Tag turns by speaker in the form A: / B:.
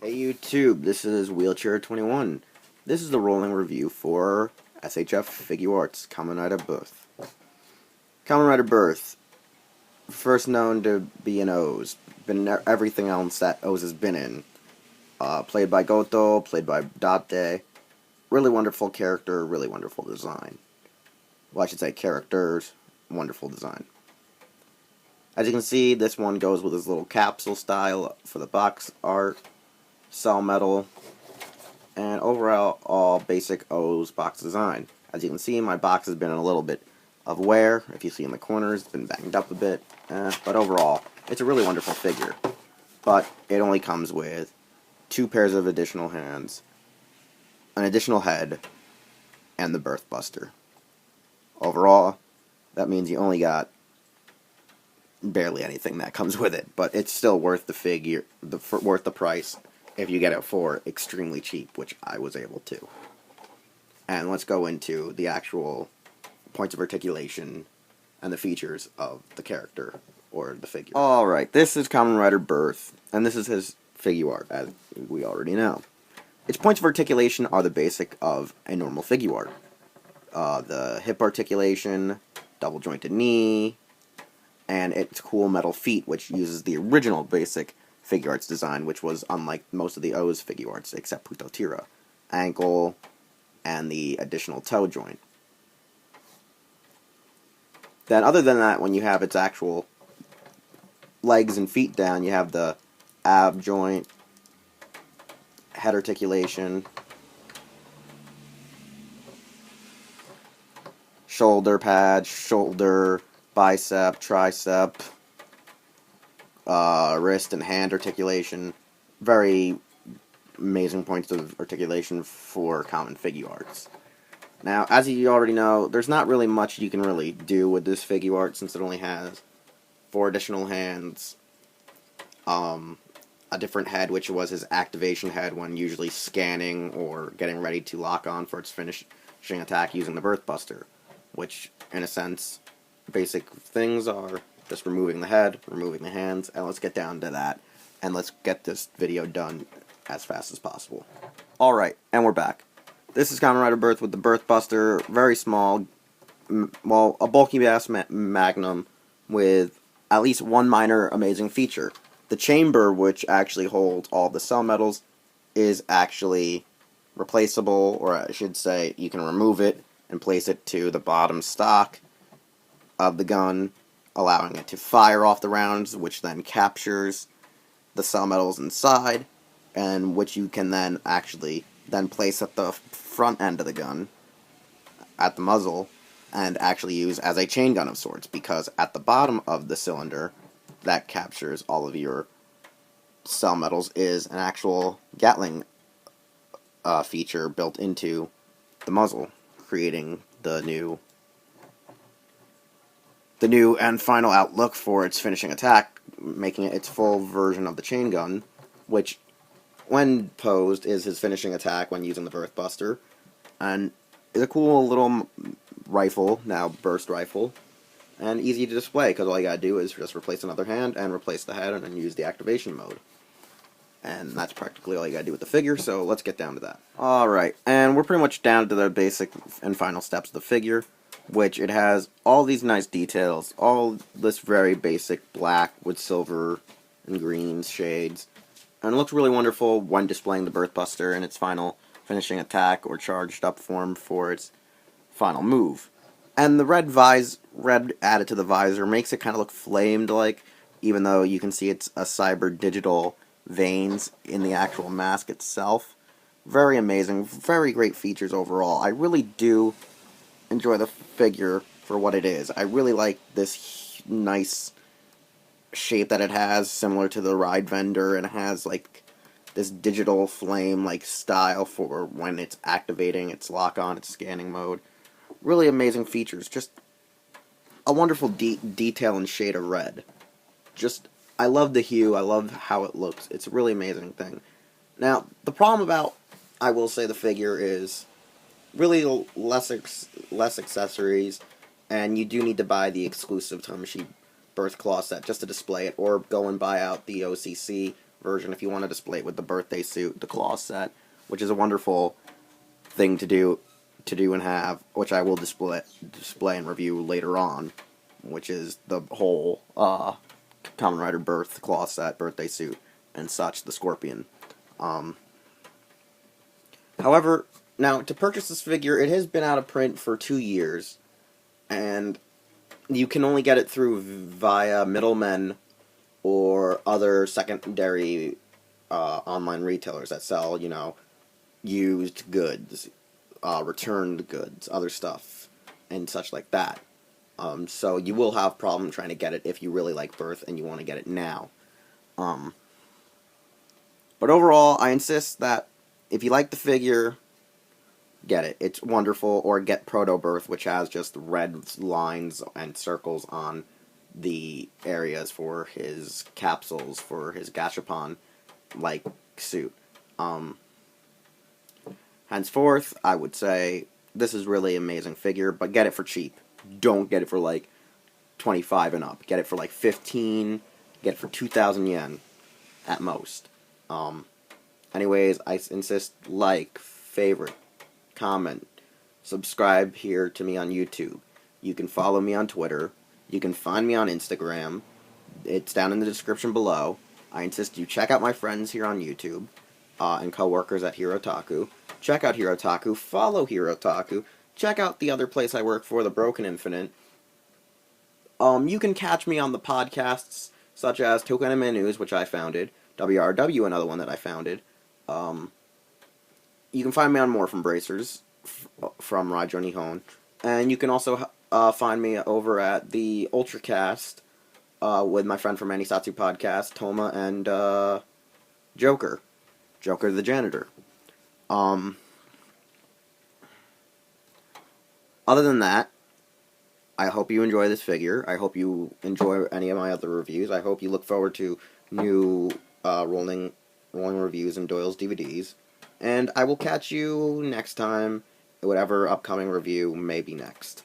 A: Hey YouTube, this is Wheelchair21. This is the rolling review for SHF Figuarts Kamen Rider Birth. Kamen Rider Birth, first known to be in O's, been in everything else that O's has been in. Played by Goto, played by Date. Really wonderful character, really wonderful design. Well, I should say characters, wonderful design. As you can see, this one goes with his little capsule style for the box art. Cell metal, and overall all basic O's box design. As you can see, my box has been in a little bit of wear. If you see in the corners, it's been banged up a bit, but overall, it's a really wonderful figure. But it only comes with 2 pairs of additional hands, an additional head, and the Birth Buster. Overall, that means you only got barely anything that comes with it, but it's still worth the figure, worth the price. If you get it for extremely cheap, which I was able to. And let's go into the actual points of articulation and the features of the character, or the figure. Alright, this is Kamen Rider Birth, and this is his Figuart, as we already know. Its points of articulation are the basic of a normal Figuart. The hip articulation, double jointed knee, and its cool metal feet, which uses the original basic Figuarts design, which was unlike most of the O's Figuarts, except Putotira, ankle, and the additional toe joint. Then, other than that, when you have its actual legs and feet down, you have the ab joint, head articulation, shoulder pad, shoulder, bicep, tricep, wrist and hand articulation. Very amazing points of articulation for common Figuarts. Now, as you already know, there's not really much you can really do with this Figuart since it only has 4 additional hands, a different head, which was his activation head when usually scanning or getting ready to lock on for its finishing attack using the Birth Buster, which, in a sense, basic things are just removing the head, removing the hands, and let's get down to that, and let's get this video done as fast as possible. Alright, and we're back. This is Kamen Rider Birth with the Birth Buster, very small, well, a bulky ass magnum with at least one minor amazing feature. The chamber, which actually holds all the cell metals, is actually replaceable, or I should say, you can remove it and place it to the bottom stock of the gun, allowing it to fire off the rounds, which then captures the cell metals inside, and which you can then actually place at the front end of the gun, at the muzzle, and actually use as a chain gun of sorts, because at the bottom of the cylinder that captures all of your cell metals is an actual Gatling feature built into the muzzle, creating the new and final outlook for its finishing attack, making it its full version of the chain gun, which, when posed, is his finishing attack when using the Birth Buster, and is a cool little rifle, now burst rifle, and easy to display, because all you gotta do is just replace another hand, and replace the head, and then use the activation mode. And that's practically all you gotta do with the figure, so let's get down to that. Alright, and we're pretty much down to the basic and final steps of the figure, which it has all these nice details, all this very basic black with silver and green shades, and it looks really wonderful when displaying the Birth Buster in its final finishing attack or charged up form for its final move. And the red added to the visor makes it kind of look flamed-like, even though you can see it's a cyber digital veins in the actual mask itself. Very amazing, very great features overall. I really do enjoy the figure for what it is. I really like this nice shape that it has, similar to the Ride Vendor, and it has like this digital flame like style for when it's activating its lock-on, its scanning mode. Really amazing features. Just a wonderful detail and shade of red. I love the hue. I love how it looks. It's a really amazing thing. Now, the problem about, I will say, the figure is really less accessories, and you do need to buy the exclusive Tamashii Birth Claw set just to display it, or go and buy out the OCC version if you want to display it with the birthday suit, the claw set, which is a wonderful thing to do and have, which I will display and review later on, which is the whole Kamen Rider Birth claw set, birthday suit, and such, the Scorpion. However, now, to purchase this figure, it has been out of print for 2 years, and you can only get it via middlemen or other secondary online retailers that sell, used goods, returned goods, other stuff, and such like that. So you will have problem trying to get it if you really like Birth and you want to get it now. But overall, I insist that if you like the figure, get it. It's wonderful. Or get Proto Birth, which has just red lines and circles on the areas for his capsules, for his gashapon-like suit. Henceforth, I would say this is really an amazing figure, but get it for cheap. Don't get it for like 25 and up. Get it for like 15. Get it for 2,000 yen at most. Anyways, I insist, like, favorite, comment, subscribe here to me on YouTube. You can follow me on Twitter. You can find me on Instagram. It's down in the description below. I insist you check out my friends here on YouTube and co-workers at Hirotaku. Check out Hirotaku. Follow Hirotaku. Check out the other place I work for, The Broken Infinite. You can catch me on the podcasts such as Toku Anime News, which I founded. WRW, another one that I founded. You can find me on Morphin Bracers from Raijo Nihon. And you can also find me over at the Ultracast with my friend from Anisatsu Podcast, Toma, and Joker. Joker the Janitor. Other than that, I hope you enjoy this figure. I hope you enjoy any of my other reviews. I hope you look forward to new rolling reviews and Doyle's DVDs. And I will catch you next time, whatever upcoming review may be next.